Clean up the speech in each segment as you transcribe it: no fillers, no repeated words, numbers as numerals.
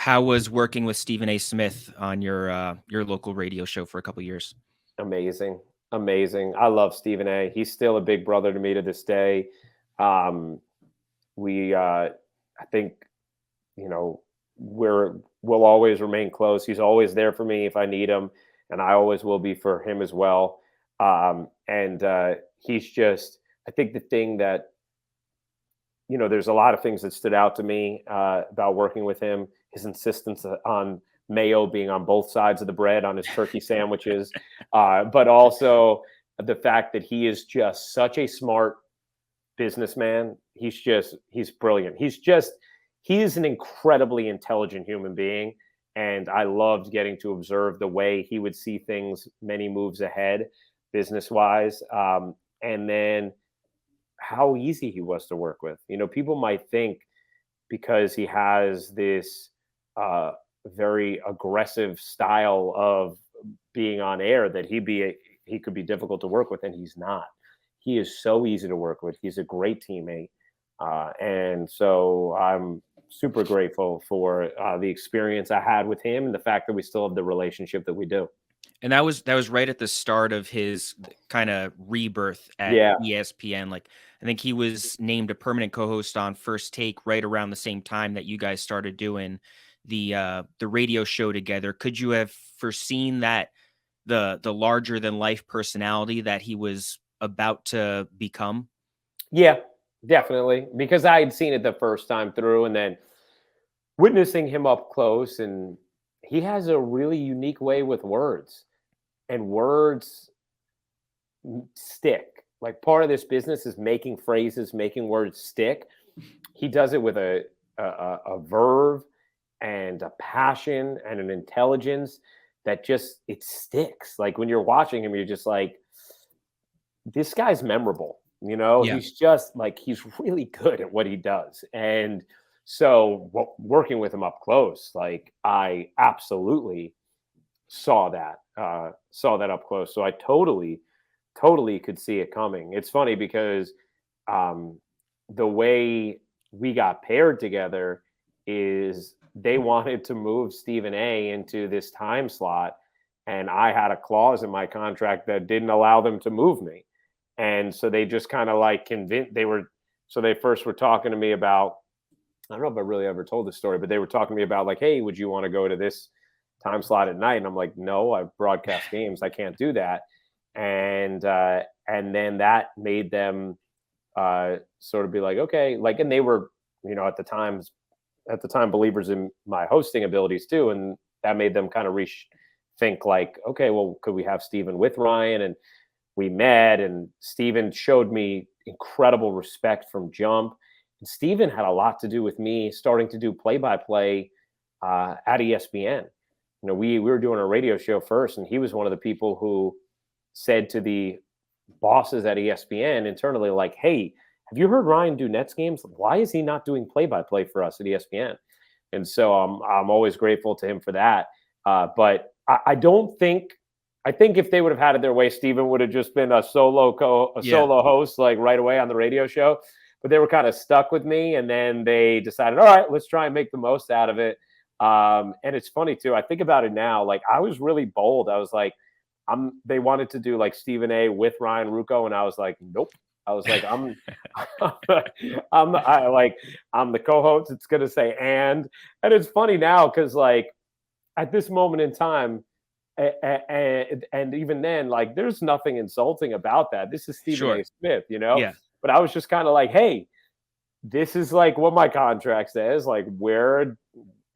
How was working with Stephen A. Smith on your local radio show for a couple years? Amazing, amazing. I love Stephen A. He's still a big brother to me to this day. Um, I think, you know, we'll always remain close. He's always there for me if I need him, and I always will be for him as well. And he's just, I think the thing that, there's a lot of things that stood out to me about working with him. His insistence on mayo being on both sides of the bread on his turkey sandwiches, but also the fact that he is just such a smart businessman. He's brilliant. He's an incredibly intelligent human being. And I loved getting to observe the way he would see things many moves ahead, business wise. And then how easy he was to work with. People might think because he has this uh, very aggressive style of being on air that he could be difficult to work with, and he's not. He is so easy to work with. He's a great teammate, and so I'm super grateful for the experience I had with him and the fact that we still have the relationship that we do. And that was right at the start of his kind of rebirth at Yeah, ESPN. Like, I think he was named a permanent co-host on First Take right around the same time that you guys started doing the radio show together. Could you have foreseen that the larger than life personality that he was about to become? yeah, definitely. Because I had seen it the first time through, and then witnessing him up close, and he has a really unique way with words, and words stick. Like, part of this business is making phrases, making words stick. He does it with a verve and a passion and an intelligence that just it sticks. Like, when you're watching him, you're just like, this guy's memorable. Yeah. He's just like, he's really good at what he does. And so working with him up close, like, I absolutely saw that up close. So I totally could see it coming. It's funny because um, the way we got paired together is they wanted to move Stephen A into this time slot, and I had a clause in my contract that didn't allow them to move me. And so they just kind of like convinced so they first were talking to me about, I don't know if I really ever told this story, but they were talking to me about, like, hey, would you want to go to this time slot at night? And I'm like, no, I broadcast games. I can't do that. And then that made them sort of be like, okay, like, and they were, at the time believers in my hosting abilities too, and that made them kind of think like, okay, well, could we have Steven with Ryan? And we met, and Steven showed me incredible respect from jump. And Steven had a lot to do with me starting to do play-by-play at ESPN. We were doing a radio show first, and he was one of the people who said to the bosses at ESPN internally, like, hey, have you heard Ryan do Nets games? Why is he not doing play-by-play for us at ESPN? And so I'm always grateful to him for that. But I don't think, I think if they would have had it their way, Steven would have just been a solo Yeah. host, like, right away on the radio show. But they were kind of stuck with me, and then they decided, all right, let's try and make the most out of it. And it's funny too. I think about it now. Like, I was really bold. I was like, they wanted to do like Stephen A with Ryan Ruocco, and I was like, nope. I was like, I'm the co-host. It's gonna say and it's funny now because, like, at this moment in time, and even then, like, there's nothing insulting about that. This is Stephen A. Sure. Smith, Yeah. But I was just kind of like, hey, this is like what my contract says. Like, we're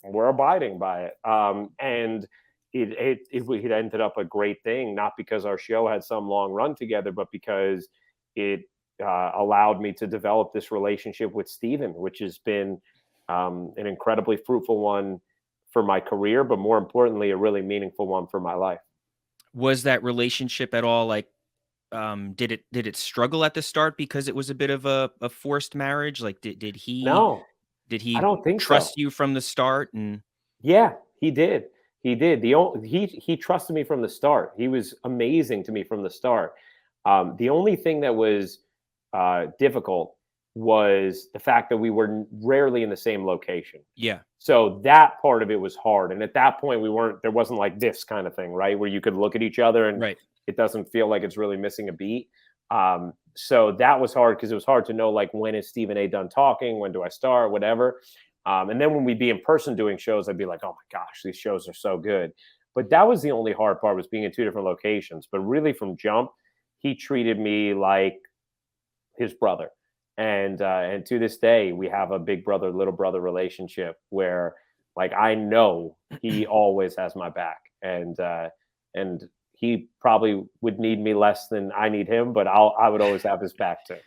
abiding by it. And it ended up a great thing, not because our show had some long run together, but because it allowed me to develop this relationship with Steven, which has been an incredibly fruitful one for my career, but more importantly, a really meaningful one for my life. Was that relationship at all like did it struggle at the start because it was a bit of a forced marriage? Like did he No, did I he don't think so. trust you from the start? And Yeah, he did. He did. He trusted me from the start. He was amazing to me from the start. The only thing that was difficult was the fact that we were rarely in the same location. Yeah. So that part of it was hard. And at that point, there wasn't like this kind of thing, right? Where you could look at each other and Right. it doesn't feel like it's really missing a beat. So that was hard because it was hard to know, like, when is Stephen A done talking? When do I start? Whatever. And then when we'd be in person doing shows, I'd be like, oh my gosh, these shows are so good. But that was the only hard part, was being in two different locations. But really from jump, he treated me like his brother. And to this day, we have a big brother, little brother relationship where, like, I know he always has my back. And he probably would need me less than I need him, but I would always have his back too.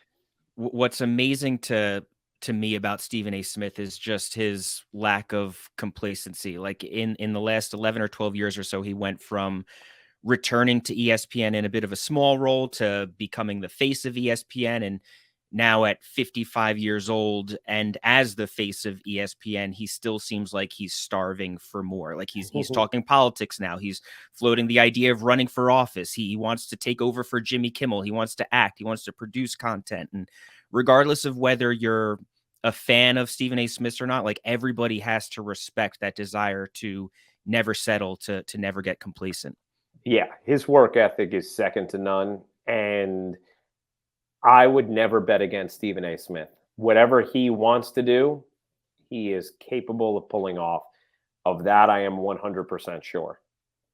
What's amazing to me about Stephen A. Smith is just his lack of complacency. Like in the last 11 or 12 years or so, he went from returning to ESPN in a bit of a small role to becoming the face of ESPN. And now at 55 years old and as the face of ESPN, he still seems like he's starving for more. Like he's talking politics now. He's floating the idea of running for office. He wants to take over for Jimmy Kimmel. He wants to act. He wants to produce content. And regardless of whether you're a fan of Stephen A. Smith or not, like everybody has to respect that desire to never settle, to never get complacent. Yeah, his work ethic is second to none. And I would never bet against Stephen A. Smith. Whatever he wants to do, he is capable of pulling off. Of that, I am 100% sure.